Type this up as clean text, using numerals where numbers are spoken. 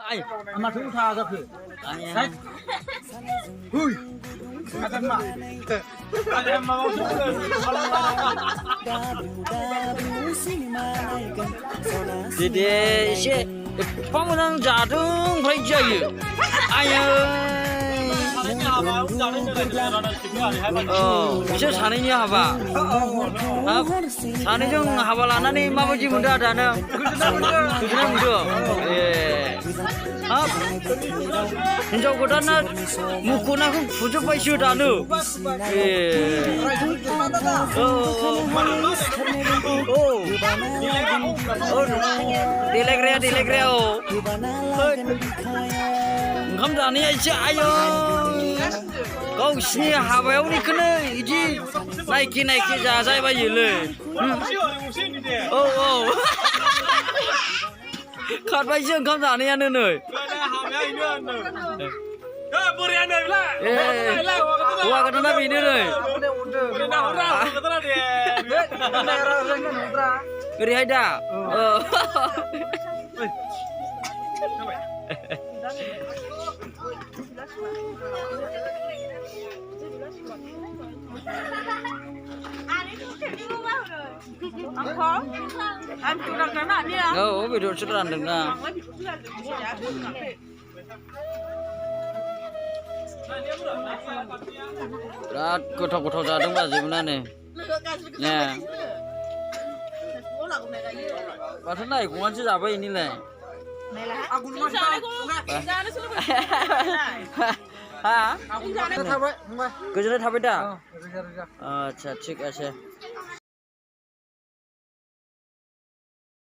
Ai, mà thú tha ra kìa. Đấy. Hui. Ada mak. Ada mau Dede एसे एफा मोजां जादों ओमफ्राय जायो आयै बिसोर सानैनि हाबा हाब सानैजों हाबा लानानै माबायदि मोनदों आदानो गोजोननाय मोनदों ए हाब हिनजाव गोदाना मुख'नाखौ फुजोब्बायसो दानो ए देलायग्राया ओंखाम जानाया एसे आयौ गावसिनि हाबायावनिखौनो इदि नायखे जाजायबायोलै औ खारबायसो ओंखाम जानायानो नै हौवा गोदाना बेनो नै ओरैहाय दा बेदरसो रानदोंना बिराद गोथाव जादों बाजैमोनानो ने माथो नायगौमानसो जाबाय इनिलाय गोजोननाय थाबाय दा आच्छा थिग আছে